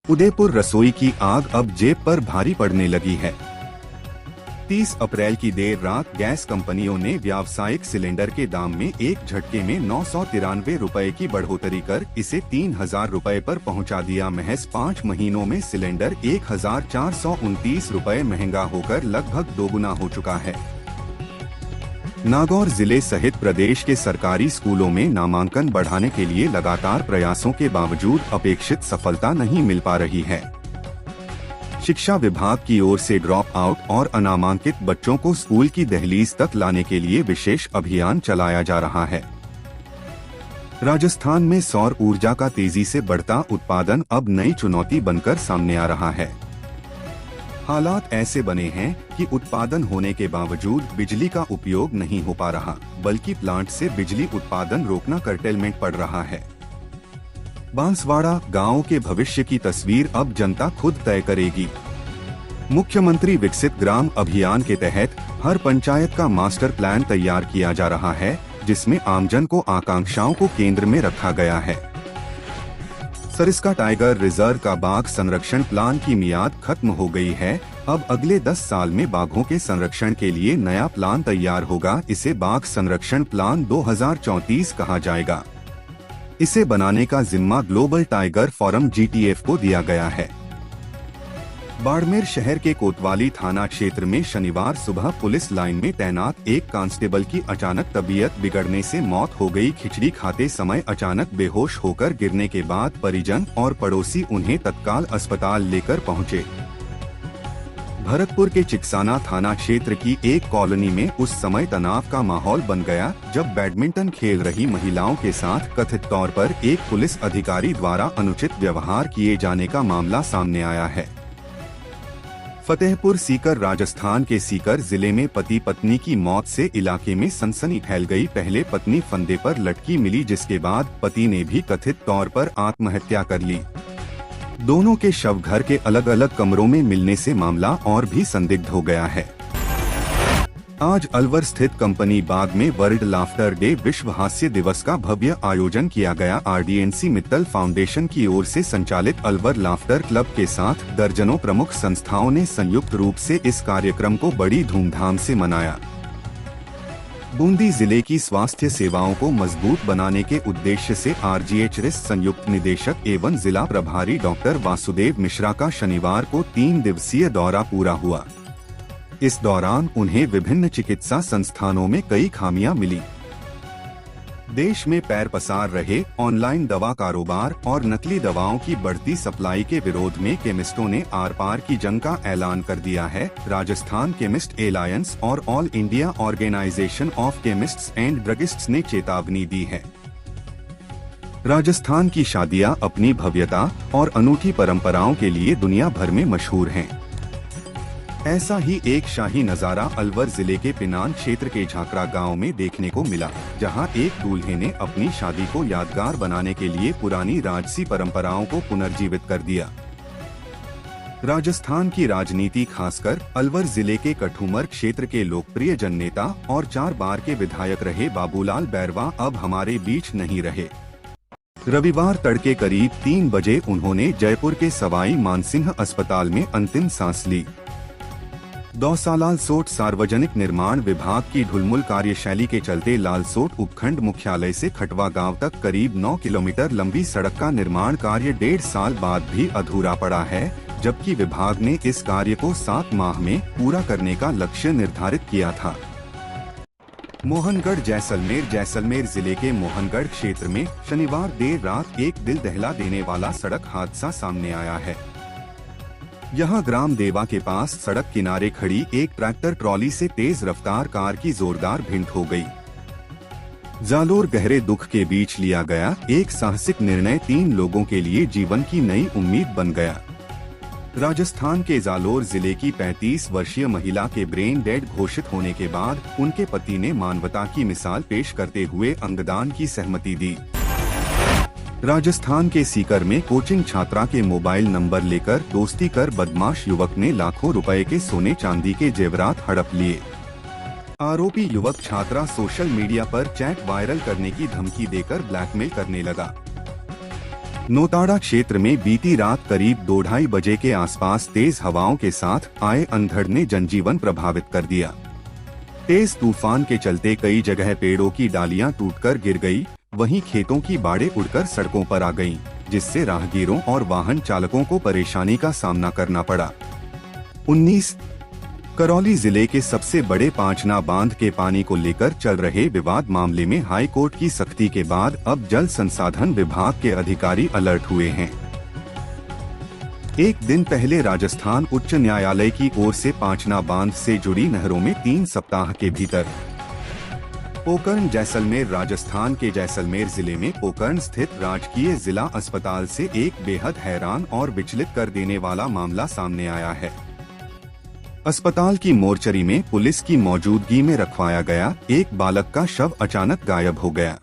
उदयपुर रसोई की आग अब जेब पर भारी पड़ने लगी है। 30 अप्रैल की देर रात गैस कंपनियों ने व्यावसायिक सिलेंडर के दाम में एक झटके में 993 रुपए की बढ़ोतरी कर इसे 3000 रुपए पर पहुंचा दिया। महज 5 महीनों में सिलेंडर 1429 रुपए महंगा होकर लगभग दोगुना हो चुका है। नागौर जिले सहित प्रदेश के सरकारी स्कूलों में नामांकन बढ़ाने के लिए लगातार प्रयासों के बावजूद अपेक्षित सफलता नहीं मिल पा रही है। शिक्षा विभाग की ओर से ड्रॉप आउट और अनामांकित बच्चों को स्कूल की दहलीज तक लाने के लिए विशेष अभियान चलाया जा रहा है। राजस्थान में सौर ऊर्जा का तेजी से बढ़ता उत्पादन अब नई चुनौती बनकर सामने आ रहा है। हालात ऐसे बने हैं कि उत्पादन होने के बावजूद बिजली का उपयोग नहीं हो पा रहा, बल्कि प्लांट से बिजली उत्पादन रोकना कर्टेलमेंट पड़ रहा है। बांसवाड़ा गांव के भविष्य की तस्वीर अब जनता खुद तय करेगी। मुख्यमंत्री विकसित ग्राम अभियान के तहत हर पंचायत का मास्टर प्लान तैयार किया जा रहा है, जिसमें आमजन को आकांक्षाओं को केंद्र में रखा गया है। सरिस्का टाइगर रिजर्व का बाघ संरक्षण प्लान की मियाद खत्म हो गई है। अब अगले 10 साल में बाघों के संरक्षण के लिए नया प्लान तैयार होगा। इसे बाघ संरक्षण प्लान 2034 कहा जाएगा। इसे बनाने का जिम्मा ग्लोबल टाइगर फोरम GTF को दिया गया है। बाड़मेर शहर के कोतवाली थाना क्षेत्र में शनिवार सुबह पुलिस लाइन में तैनात एक कांस्टेबल की अचानक तबीयत बिगड़ने से मौत हो गई। खिचड़ी खाते समय अचानक बेहोश होकर गिरने के बाद परिजन और पड़ोसी उन्हें तत्काल अस्पताल लेकर पहुंचे। भरतपुर के चिकसाना थाना क्षेत्र की एक कॉलोनी में उस समय तनाव का माहौल बन गया, जब बैडमिंटन खेल रही महिलाओं के साथ कथित तौर पर एक पुलिस अधिकारी द्वारा अनुचित व्यवहार किए जाने का मामला सामने आया है। फतेहपुर सीकर राजस्थान के सीकर जिले में पति पत्नी की मौत से इलाके में सनसनी फैल गई। पहले पत्नी फंदे पर लटकी मिली, जिसके बाद पति ने भी कथित तौर पर आत्महत्या कर ली। दोनों के शव घर के अलग अलग कमरों में मिलने से मामला और भी संदिग्ध हो गया है। आज अलवर स्थित कंपनी बाग में वर्ल्ड लाफ्टर डे विश्व हास्य दिवस का भव्य आयोजन किया गया। RDNC मित्तल फाउंडेशन की ओर से संचालित अलवर लाफ्टर क्लब के साथ दर्जनों प्रमुख संस्थाओं ने संयुक्त रूप से इस कार्यक्रम को बड़ी धूमधाम से मनाया। बूंदी जिले की स्वास्थ्य सेवाओं को मजबूत बनाने के उद्देश्य से RGHRS संयुक्त निदेशक एवं जिला प्रभारी डॉक्टर वासुदेव मिश्रा का शनिवार को 3 दिवसीय दौरा पूरा हुआ। इस दौरान उन्हें विभिन्न चिकित्सा संस्थानों में कई खामियां मिली। देश में पैर पसार रहे ऑनलाइन दवा कारोबार और नकली दवाओं की बढ़ती सप्लाई के विरोध में केमिस्टों ने आर पार की जंग का ऐलान कर दिया है। राजस्थान केमिस्ट एलायंस और all India organisation of chemists and druggists ने चेतावनी दी है। राजस्थान की शादियां अपनी भव्यता और अनूठी परंपराओं के लिए दुनिया भर में मशहूर हैं। ऐसा ही एक शाही नजारा अलवर जिले के पिनान क्षेत्र के झाकड़ा गांव में देखने को मिला, जहां एक दूल्हे ने अपनी शादी को यादगार बनाने के लिए पुरानी राजसी परंपराओं को पुनर्जीवित कर दिया। राजस्थान की राजनीति, खासकर अलवर जिले के कठूमर क्षेत्र के लोकप्रिय जननेता और 4 बार के विधायक रहे बाबूलाल बैरवा अब हमारे बीच नहीं रहे। रविवार तड़के करीब 3 बजे उन्होंने जयपुर के सवाई मानसिंह अस्पताल में अंतिम सांस ली। दौसालालसोट सार्वजनिक निर्माण विभाग की ढुलमुल कार्यशैली के चलते लालसोट उपखंड मुख्यालय से खटवा गांव तक करीब 9 किलोमीटर लंबी सड़क का निर्माण कार्य 1.5 साल बाद भी अधूरा पड़ा है, जबकि विभाग ने इस कार्य को 7 माह में पूरा करने का लक्ष्य निर्धारित किया था। मोहनगढ़ जैसलमेर जिले के मोहनगढ़ क्षेत्र में शनिवार देर रात एक दिल दहला देने वाला सड़क हादसा सामने आया है। यहां ग्राम देवा के पास सड़क किनारे खड़ी एक ट्रैक्टर ट्रॉली से तेज रफ्तार कार की जोरदार भिंट हो गई। जालोर गहरे दुख के बीच लिया गया एक साहसिक निर्णय 3 लोगों के लिए जीवन की नई उम्मीद बन गया। राजस्थान के जालोर जिले की 35 वर्षीय महिला के ब्रेन डेड घोषित होने के बाद उनके पति ने मानवता की मिसाल पेश करते हुए अंगदान की सहमति दी। राजस्थान के सीकर में कोचिंग छात्रा के मोबाइल नंबर लेकर दोस्ती कर बदमाश युवक ने लाखों रुपए के सोने चांदी के जेवरात हड़प लिए। आरोपी युवक छात्रा सोशल मीडिया पर चैट वायरल करने की धमकी देकर ब्लैकमेल करने लगा। नोताड़ा क्षेत्र में बीती रात करीब 2:30 बजे के आसपास तेज हवाओं के साथ आए अंधड़ ने जनजीवन प्रभावित कर दिया। तेज तूफान के चलते कई जगह पेड़ों की डालियां टूटकर गिर गई, वहीं खेतों की बाड़ें उड़कर सड़कों पर आ गईं, जिससे राहगीरों और वाहन चालकों को परेशानी का सामना करना पड़ा। 19 करौली जिले के सबसे बड़े पांचना बांध के पानी को लेकर चल रहे विवाद मामले में हाई कोर्ट की सख्ती के बाद अब जल संसाधन विभाग के अधिकारी अलर्ट हुए हैं। एक दिन पहले राजस्थान उच्च न्यायालय की ओर से पांचना बांध से जुड़ी नहरों में 3 सप्ताह के भीतर पोकरण जैसलमेर राजस्थान के जैसलमेर जिले में पोकरण स्थित राजकीय जिला अस्पताल से एक बेहद हैरान और विचलित कर देने वाला मामला सामने आया है। अस्पताल की मोर्चरी में पुलिस की मौजूदगी में रखवाया गया एक बालक का शव अचानक गायब हो गया।